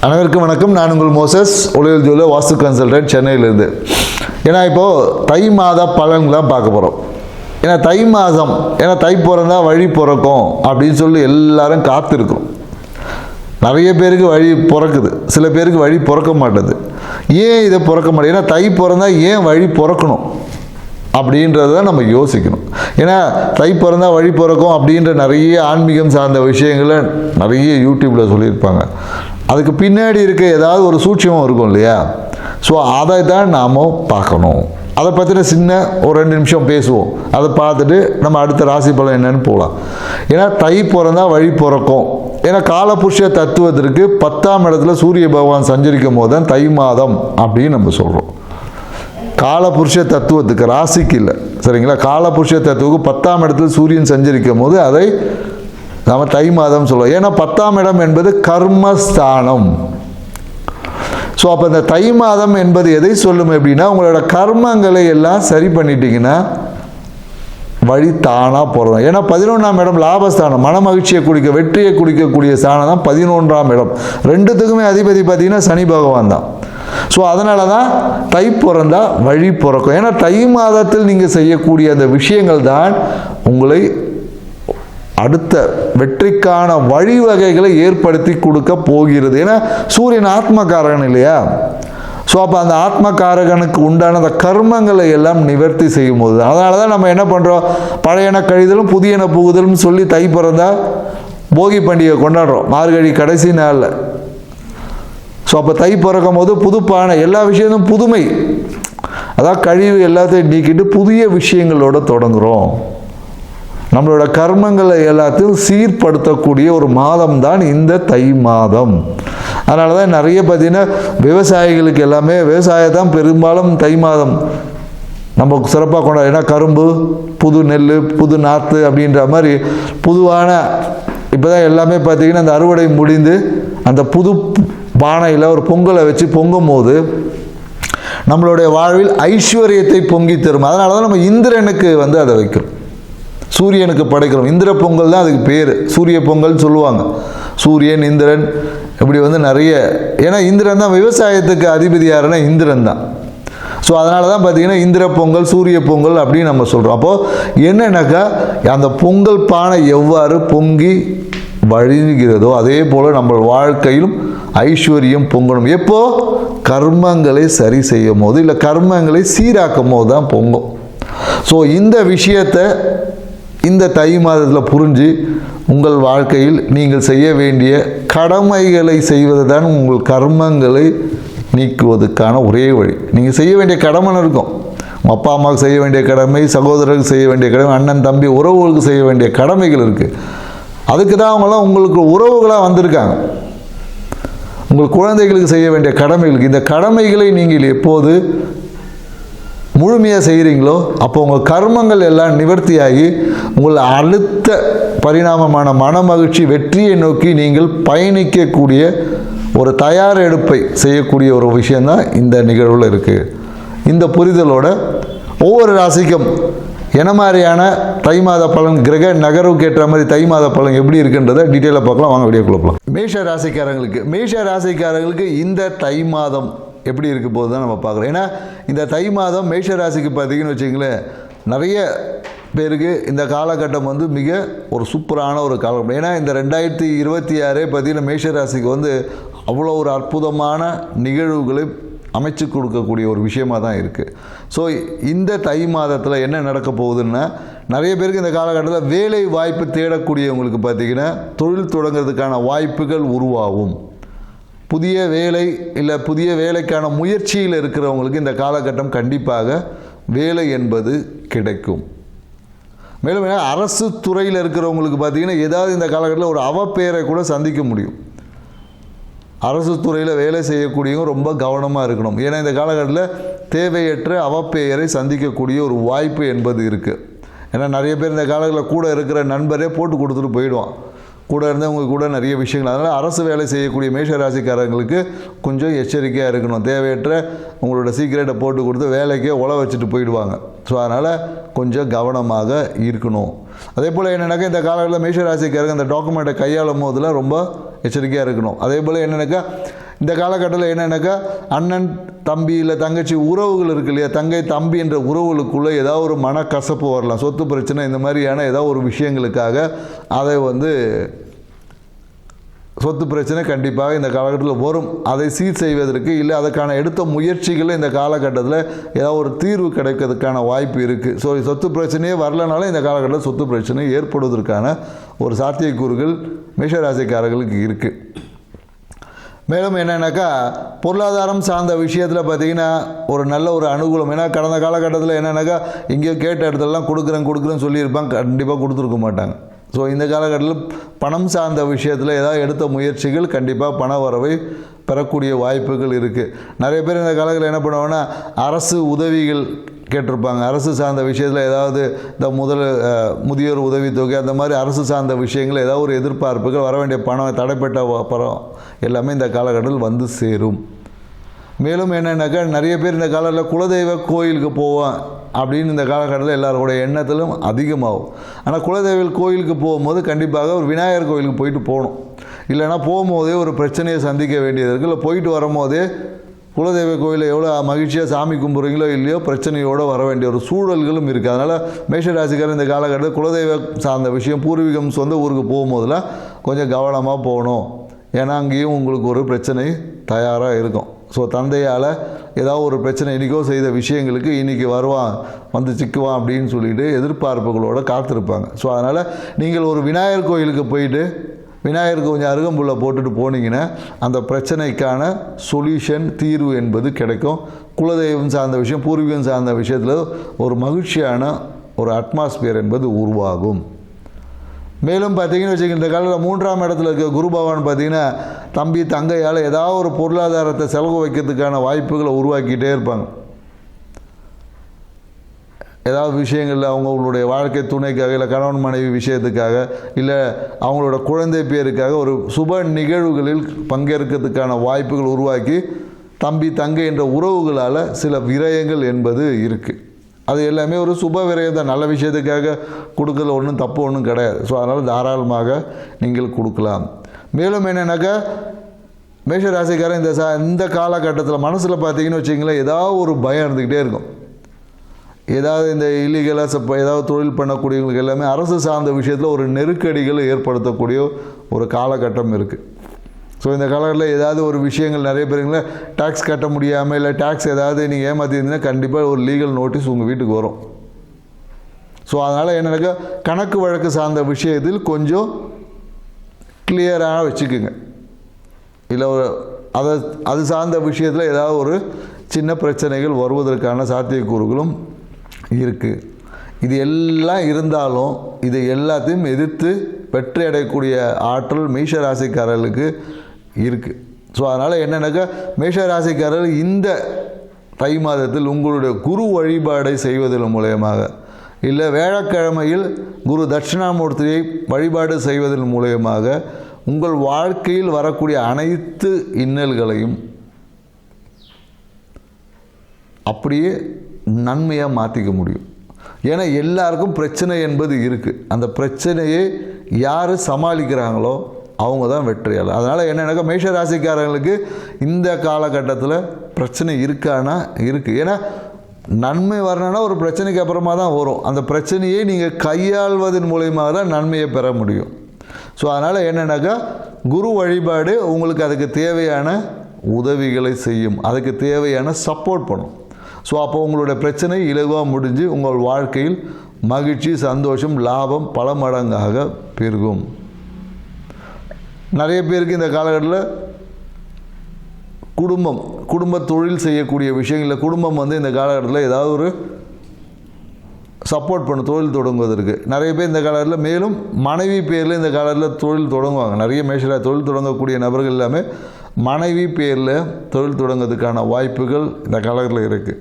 அனைவருக்கும் வணக்கம். நான் உங்கள் மோசஸ் ஒளியல் ஜோல வாஸ்து கன்சல்டன்ட் சென்னையிலிருந்து. ஏன்னா இப்போது தை மாத பலன்களாக பார்க்க போகிறோம். ஏன்னா தை மாதம், ஏன்னா தை பிறந்தா வழி பிறக்கும் அப்படின்னு சொல்லி எல்லாரும் காத்திருக்கிறோம். நிறைய பேருக்கு வழி பிறக்குது, சில பேருக்கு வழி பிறக்க மாட்டேது. ஏன் இதை பிறக்க மாட்டேது? ஏன்னா தை பிறந்தா ஏன் வழி பிறக்கணும் அப்படின்றத நம்ம யோசிக்கணும். ஏன்னா தை பிறந்தா வழி பிறக்கும் அப்படின்ற நிறைய ஆன்மீகம் சார்ந்த விஷயங்களை நிறைய யூடியூப்பில் சொல்லியிருப்பாங்க. அதுக்கு பின்னாடி இருக்க ஏதாவது ஒரு சூட்சமம் இருக்கும் இல்லையா? ஸோ அதை தான் நாம் பார்க்கணும். அதை பற்றின சின்ன ஒரு 2 நிமிஷம் பேசுவோம். அதை பார்த்துட்டு நம்ம அடுத்த ராசி பலன் என்னன்னு போகலாம். ஏன்னா தை பிறந்தா வழி பிறக்கும். ஏன்னா காலபுருஷ தத்துவத்திற்கு 10ஆம் இடத்துல சூரிய பகவான் சஞ்சரிக்கும் போது தான் தை மாதம் அப்படின்னு நம்ம சொல்கிறோம். காலபுருஷ தத்துவத்துக்கு, ராசிக்கு இல்லை, சரிங்களா? காலபுருஷ தத்துவத்துக்கு 10ஆம் இடத்துல சூரியன் சஞ்சரிக்கும் போது அதை நம்ம தை மாதம் சொல்லுவோம். ஏன்னா 10ஆம் இடம் என்பது கர்மஸ்தானம். ஸோ அப்போ இந்த தை மாதம் என்பது எதை சொல்லும் அப்படின்னா, உங்களோட கர்மங்களை எல்லாம் சரி பண்ணிட்டீங்கன்னா வழி தானாக போகிறோம். ஏன்னா 11ஆம் இடம் லாபஸ்தானம், மன மகிழ்ச்சியை குடிக்க, வெற்றியை குடிக்கக்கூடிய ஸ்தானம் தான் 11ஆம் இடம். ரெண்டுத்துக்குமே அதிபதி பார்த்தீங்கன்னா சனி பகவான் தான். ஸோ அதனால தான் தை பிறந்தா வழி பிறக்கும். ஏன்னா தை மாதத்தில் நீங்கள் செய்யக்கூடிய அந்த விஷயங்கள் தான் உங்களை அடுத்த வெற்றிக்கான வழிவகைகளை ஏற்படுத்தி கொடுக்க போகிறது. ஏன்னா சூரியன் ஆத்மகாரகன் இல்லையா? ஸோ அப்போ அந்த ஆத்மகாரகனுக்கு உண்டான அந்த கர்மங்களை எல்லாம் நிவர்த்தி செய்யும் போது, அதனால தான் நம்ம என்ன பண்ணுறோம், பழையன கழிதலும் புதியன புகுதலும் சொல்லி தை பிறந்தா போகி பண்டிகை கொண்டாடுறோம், மார்கழி கடைசி நாளில். ஸோ அப்போ தை பிறக்கும் போது புதுப்பான எல்லா விஷயமும் புதுமை, அதான் கழிவு எல்லாத்தையும் நீக்கிட்டு புதிய விஷயங்களோட தொடங்குகிறோம். நம்மளோட கர்மங்களை எல்லாத்தையும் சீர்படுத்தக்கூடிய ஒரு மாதம் தான் இந்த தை மாதம். அதனால தான் நிறைய பார்த்தீங்கன்னா விவசாயிகளுக்கு எல்லாமே விவசாயத்தான் பெரும்பாலும் தை மாதம் நம்ம சிறப்பாக கொண்டாடும். ஏன்னா கரும்பு, புது நெல், புது நாற்று அப்படின்ற மாதிரி புதுவான இப்போ தான் எல்லாமே பார்த்திங்கன்னா அந்த அறுவடை முடிந்து அந்த புது பானையில் ஒரு பொங்கலை வச்சு பொங்கும் போது நம்மளுடைய வாழ்வில் ஐஸ்வர்யத்தை பொங்கி தரும். அதனால தான் நம்ம இந்திரனுக்கு அதை வைக்கிறோம், சூரியனுக்கு படைக்கிறோம். இந்திர பொங்கல் தான் அதுக்கு பேர், சூரிய பொங்கல் சொல்லுவாங்க. சூரியன், இந்திரன் இப்படி நிறைய, ஏன்னா இந்திரன் தான் விவசாயத்துக்கு அதிபதி. யாருன்னா இந்திரன் தான். ஸோ அதனால தான் பார்த்தீங்கன்னா இந்திர பொங்கல், சூரிய பொங்கல் அப்படின்னு நம்ம சொல்கிறோம். அப்போது என்னன்னாக்கா அந்த பொங்கல் பானை எவ்வாறு பொங்கி வழிகிறதோ அதே போல் நம்ம வாழ்க்கையிலும் ஐஸ்வர்யம் பொங்கணும். எப்போ கர்மங்களை சரி செய்யும் போது, இல்லை கர்மங்களை சீராக்கும் போது தான் பொங்கும். ஸோ இந்த விஷயத்தை இந்த தை மாதத்தில் புரிஞ்சு உங்கள் வாழ்க்கையில் நீங்கள் செய்ய வேண்டிய கடமைகளை செய்வது தான் உங்கள் கர்மங்களை நீக்குவதற்கான ஒரே வழி. நீங்கள் செய்ய வேண்டிய கடமை இருக்கும். உங்கள் அப்பா அம்மாவுக்கு செய்ய வேண்டிய கடமை, சகோதரருக்கு செய்ய வேண்டிய கடமை, அண்ணன் தம்பி உறவுகளுக்கு செய்ய வேண்டிய கடமைகள் இருக்குது. அதுக்கு தான் அவங்களாம் உங்களுக்கு உறவுகளாக வந்திருக்காங்க. உங்கள் குழந்தைகளுக்கு செய்ய வேண்டிய கடமைகளுக்கு, இந்த கடமைகளை நீங்கள் எப்போது முழுமையாக செய்கிறீங்களோ அப்போ உங்கள் கர்மங்கள் எல்லாம் நிவர்த்தியாகி உங்கள் அடுத்த பரிணாமமான மன மகிழ்ச்சி, வெற்றியை நோக்கி நீங்கள் பயணிக்கக்கூடிய ஒரு தயார் எடுப்பை செய்யக்கூடிய ஒரு விஷயந்தான் இந்த நிகழ்வில் இருக்குது. இந்த புரிதலோட ஒவ்வொரு ராசிக்கும் என்ன மாதிரியான தை மாத பலன், கிரக நகர்வுக்கு ஏற்ற மாதிரி தை மாத பலன் எப்படி இருக்குன்றதை டீட்டெயிலாக பார்க்கலாம். வாங்க வீடியோக்குள்ள போகலாம். மேஷ ராசிக்காரங்களுக்கு இந்த தை மாதம் எப்படி இருக்க போது தான் நம்ம பார்க்குறோம். ஏன்னா இந்த தை மாதம் மேஷ ராசிக்கு பார்த்தீங்கன்னு வச்சிங்களேன், நிறைய பேருக்கு இந்த காலகட்டம் மிக ஒரு சூப்பரான ஒரு காலகட்டம். ஏன்னா இந்த 2026 பார்த்தீங்கன்னா மேஷ ராசிக்கு அவ்வளோ ஒரு அற்புதமான நிகழ்வுகளை அமைச்சு கொடுக்கக்கூடிய ஒரு விஷயமாக தான் இருக்குது. ஸோ இந்த தை மாதத்தில் என்ன நடக்க போகுதுன்னா, நிறைய பேருக்கு இந்த காலகட்டத்தில் வேலை வாய்ப்பு தேடக்கூடியவங்களுக்கு பார்த்திங்கன்னா தொழில் தொடங்கிறதுக்கான வாய்ப்புகள் உருவாகும். புதிய வேலை இல்லை புதிய வேலைக்கான முயற்சியில் இருக்கிறவங்களுக்கு இந்த காலகட்டம் கண்டிப்பாக வேலை என்பது கிடைக்கும். மேலும் அரசு துறையில் இருக்கிறவங்களுக்கு பார்த்திங்கன்னா ஏதாவது இந்த காலகட்டத்தில் ஒரு அவப்பெயரை கூட சந்திக்க முடியும். அரசு துறையில் வேலை செய்யக்கூடியவங்க ரொம்ப கவனமாக இருக்கணும். ஏன்னா இந்த காலகட்டத்தில் தேவையற்ற அவப்பெயரை சந்திக்கக்கூடிய ஒரு வாய்ப்பு என்பது இருக்குது. ஏன்னா நிறைய பேர் இந்த காலகட்டத்தில் கூட இருக்கிற நண்பரே போட்டு கொடுத்துட்டு போயிடுவான், கூட இருந்தவங்க கூட நிறைய விஷயங்கள். அதனால் அரசு வேலை செய்யக்கூடிய மேஷராசிக்காரங்களுக்கு கொஞ்சம் எச்சரிக்கையாக இருக்கணும். தேவையற்ற உங்களோட சீக்கிரட்டை போட்டு கொடுத்து வேலைக்கே உழ வச்சுட்டு போயிடுவாங்க. ஸோ அதனால் கொஞ்சம் கவனமாக இருக்கணும். அதே போல் என்னென்னாக்கா இந்த காலகட்டத்தில் மேஷராசிக்காரங்க இந்த டாக்குமெண்ட்டை கையாளும் போதெல்லாம் ரொம்ப எச்சரிக்கையாக இருக்கணும். அதே போல் என்னென்னாக்கா இந்த காலகட்டத்தில் என்னென்னாக்கா அண்ணன் தம்பி இல்லை தங்கச்சி உறவுகள் இருக்கு இல்லையா, தங்கை தம்பி என்ற உறவுகளுக்குள்ளே ஏதாவது ஒரு மனக்கசப்பு வரலாம், சொத்து பிரச்சனை இந்த மாதிரியான ஏதாவது ஒரு விஷயங்களுக்காக அதை சொத்து பிரச்சனை கண்டிப்பாக இந்த காலகட்டத்தில் வரும். அதை சீர் செய்வதற்கு இல்லை அதற்கான எடுத்த முயற்சிகளில் இந்த காலகட்டத்தில் ஏதாவது ஒரு தீர்வு கிடைக்கிறதுக்கான வாய்ப்பு இருக்குது. ஸோ சொத்து பிரச்சனையே வரலனாலும் இந்த காலகட்டத்தில் சொத்து பிரச்சனை ஏற்படுவதற்கான ஒரு சாத்தியக்கூறுகள் மேஷராசிக்காரர்களுக்கு இருக்குது. மேலும் என்னென்னாக்கா பொருளாதாரம் சார்ந்த விஷயத்தில் பார்த்திங்கன்னா ஒரு நல்ல ஒரு அனுகூலம். ஏன்னா கடந்த காலகட்டத்தில் என்னென்னாக்கா இங்கேயோ கேட்ட இடத்துலலாம் கொடுக்குறேன்னு சொல்லியிருப்பாங்க, கண்டிப்பாக கொடுத்துருக்க மாட்டாங்க. ஸோ இந்த காலகட்டத்தில் பணம் சார்ந்த விஷயத்தில் ஏதாவது எடுத்த முயற்சிகள் கண்டிப்பாக பண வரவை பெறக்கூடிய வாய்ப்புகள் இருக்குது. நிறைய பேர் இந்த காலத்தில் என்ன பண்ணுவாங்கன்னா அரசு உதவிகள் கேட்டிருப்பாங்க. அரசு சார்ந்த விஷயத்தில் ஏதாவது இந்த முதியோர் உதவித்தொகை அந்த மாதிரி அரசு சார்ந்த விஷயங்கள் ஏதாவது ஒரு எதிர்பார்ப்புகள் வர வேண்டிய பணம் தடைப்பட்ட பணம் எல்லாமே இந்த காலகட்டத்தில் வந்து சேரும். மேலும் என்னென்னாக்கா நிறைய பேர் இந்த காலத்தில் குலதெய்வ கோயிலுக்கு போவேன் அப்படின்னு இந்த காலகட்டத்தில் எல்லாருடைய எண்ணத்திலும் அதிகமாகும். ஆனால் குலதெய்வ கோயிலுக்கு போகும்போது கண்டிப்பாக ஒரு விநாயகர் கோயிலுக்கு போயிட்டு போகணும். இல்லைனா போகும்போதே ஒரு பிரச்சனையை சந்திக்க வேண்டியது இருக்குது. இல்லை போயிட்டு வரும்போதே குலதெய்வ கோயிலை எவ்வளோ மகிழ்ச்சியாக சாமி கும்பிட்றீங்களோ இல்லையோ பிரச்சனையோடு வர வேண்டிய ஒரு சூழல்களும் இருக்குது. அதனால் மேஷராசிக்காரர் இந்த காலகட்டத்தில் குலதெய்வ சார்ந்த விஷயம் பூர்வீகம் சொந்த ஊருக்கு போகும்போதெல்லாம் கொஞ்சம் கவனமாக போகணும். ஏன்னா அங்கேயும் உங்களுக்கு ஒரு பிரச்சனை தயாராக இருக்கும். ஸோ தந்தையால் ஏதாவது ஒரு பிரச்சனை இன்றைக்கோ செய்த விஷயங்களுக்கு இன்றைக்கி வருவான் வந்து சிக்குவான் அப்படின்னு சொல்லிட்டு எதிர்பார்ப்புகளோடு காத்திருப்பாங்க. ஸோ அதனால் நீங்கள் ஒரு விநாயகர் கோயிலுக்கு போயிட்டு விநாயகருக்கு கொஞ்சம் அருகம்புல்லை போட்டுட்டு போனீங்கன்னா அந்த பிரச்சனைக்கான சொல்யூஷன் தீர்வு என்பது கிடைக்கும். குலதெய்வம் சார்ந்த விஷயம் பூர்வீகம் சார்ந்த விஷயத்தில் ஒரு மகிழ்ச்சியான ஒரு அட்மாஸ்பியர் என்பது உருவாகும். மேலும் பார்த்திங்கன்னு வச்சுக்கோங்க, இந்த காலத்தில் 3ஆம் இடத்துல இருக்க குரு பகவான் பார்த்திங்கன்னா தம்பி தங்கையால் ஏதாவது ஒரு பொருளாதாரத்தை செலவு வைக்கிறதுக்கான வாய்ப்புகளை உருவாக்கிட்டே இருப்பாங்க. ஏதாவது விஷயங்களில் அவங்களுடைய வாழ்க்கை துணைக்காக இல்லை கணவன் மனைவி விஷயத்துக்காக இல்லை அவங்களோட குழந்தை பேருக்காக ஒரு சுப நிகழ்வுகளில் பங்கேற்கிறதுக்கான வாய்ப்புகள் உருவாக்கி தம்பி தங்கை என்ற உறவுகளால் சில விரயங்கள் என்பது இருக்குது. அது எல்லாமே ஒரு சுப விரயம் தான், நல்ல விஷயத்துக்காக கொடுக்கல ஒன்றும் தப்பு ஒன்றும் கிடையாது. ஸோ அதனால் தாராளமாக நீங்கள் கொடுக்கலாம். மேலும் என்னென்னாக்கா மேஷராசிக்காரன் இந்த காலகட்டத்தில் மனசில் பார்த்தீங்கன்னு வச்சிங்களேன் ஏதாவது ஒரு பயம் இருந்துக்கிட்டே இருக்கும். ஏதாவது இந்த இல்லீகலாக ஏதாவது தொழில் பண்ணக்கூடியவங்களுக்கு எல்லாமே அரசு சார்ந்த விஷயத்தில் ஒரு நெருக்கடிகளை ஏற்படுத்தக்கூடிய ஒரு காலகட்டம் இருக்குது. ஸோ இந்த காலகட்டத்தில் ஏதாவது ஒரு விஷயங்கள் நிறைய பேருங்கள டேக்ஸ் கட்ட முடியாமல் இல்லை டேக்ஸ் ஏதாவது நீங்கள் ஏமாற்றிருந்தீங்கன்னா கண்டிப்பாக ஒரு லீகல் நோட்டீஸ் உங்கள் வீட்டுக்கு வரும். ஸோ அதனால் என்னென்னாக்கா கணக்கு வழக்கு சார்ந்த விஷயத்தில் கொஞ்சம் கிளியராக வச்சுக்குங்க. இல்லை அது சார்ந்த விஷயத்தில் ஏதாவது ஒரு சின்ன பிரச்சனைகள் வருவதற்கான சாத்தியக்கூறுகளும் இருக்குது. இது எல்லாம் இருந்தாலும் இதை எல்லாத்தையும் எதிர்த்து வெற்றி அடையக்கூடிய ஆற்றல் மேஷராசிக்காரர்களுக்கு இருக்குது. ஸோ அதனால் என்னென்னாக்கா மேஷராசிக்காரர்கள் இந்த தை மாதத்தில் உங்களுடைய குரு வழிபாடை செய்வதன் மூலயமாக இல்லை வியாழக்கிழமையில் குரு தட்சிணாமூர்த்தியை வழிபாடு செய்வதன் மூலயமாக உங்கள் வாழ்க்கையில் வரக்கூடிய அனைத்து இன்னல்களையும் அப்படியே நன்மையாக மாற்றிக்க முடியும். ஏன்னா எல்லாருக்கும் பிரச்சனை என்பது இருக்குது. அந்த பிரச்சனையை யார் சமாளிக்கிறாங்களோ அவங்க தான் வெற்றியாளர். அதனால் என்னென்னாக்கா மேஷராசிக்காரர்களுக்கு இந்த காலகட்டத்தில் பிரச்சனை இருக்கானா இருக்குது. ஏன்னா நன்மை வரணும்னா ஒரு பிரச்சனைக்கு அப்புறமா தான் வரும். அந்த பிரச்சனையை நீங்கள் கையாள்வதன் மூலயமா தான் நன்மையை பெற முடியும். ஸோ அதனால் என்னென்னாக்கா குரு வழிபாடு உங்களுக்கு அதுக்கு தேவையான உதவிகளை செய்யும், அதுக்கு தேவையான சப்போர்ட் பண்ணும். ஸோ அப்போ உங்களுடைய பிரச்சனை இலகுவாக முடிஞ்சு உங்கள் வாழ்க்கையில் மகிழ்ச்சி சந்தோஷம் லாபம் பல மடங்காக பெருகும். நிறைய பேருக்கு இந்த காலகட்டத்தில் குடும்ப தொழில் செய்யக்கூடிய விஷயங்களில் குடும்பம் இந்த காலகட்டத்தில் ஏதாவது ஒரு சப்போர்ட் பண்ணும் தொழில் தொடங்குவதற்கு. நிறைய பேர் இந்த காலத்தில் மேலும் மனைவி பேரில் இந்த காலத்தில் தொழில் தொடங்குவாங்க. நிறைய மேஷராசி தொழில் தொடங்கக்கூடிய நபர்கள் எல்லாமே மனைவி பேரில் தொழில் தொடங்கிறதுக்கான வாய்ப்புகள் இந்த காலகட்டத்தில் இருக்குது.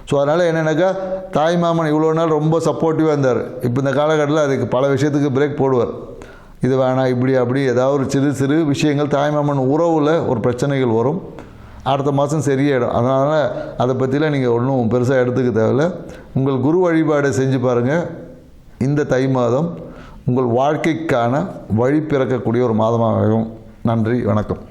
ஸோ அதனால் என்னென்னாக்கா தாய்மாமன் இவ்வளோ நாள் ரொம்ப சப்போர்ட்டிவாக இருந்தார். இப்போ இந்த காலகட்டத்தில் அதுக்கு பல விஷயத்துக்கு பிரேக் போடுவார். இது வேணாம் இப்படி அப்படி ஏதாவது ஒரு சிறு விஷயங்கள் தாய்மாமன் உறவில் ஒரு பிரச்சனைகள் வரும். அடுத்த மாதம் சரியாயிடும். அதனால் அதை பற்றிலாம் நீங்கள் ஒன்றும் பெருசாக எடுத்துக்க தேவையில்லை. உங்கள் குரு வழிபாடை செஞ்சு பாருங்கள். இந்த தை மாதம் உங்கள் வாழ்க்கைக்கான வழி பிறக்கக்கூடிய ஒரு மாதமாகும். நன்றி, வணக்கம்.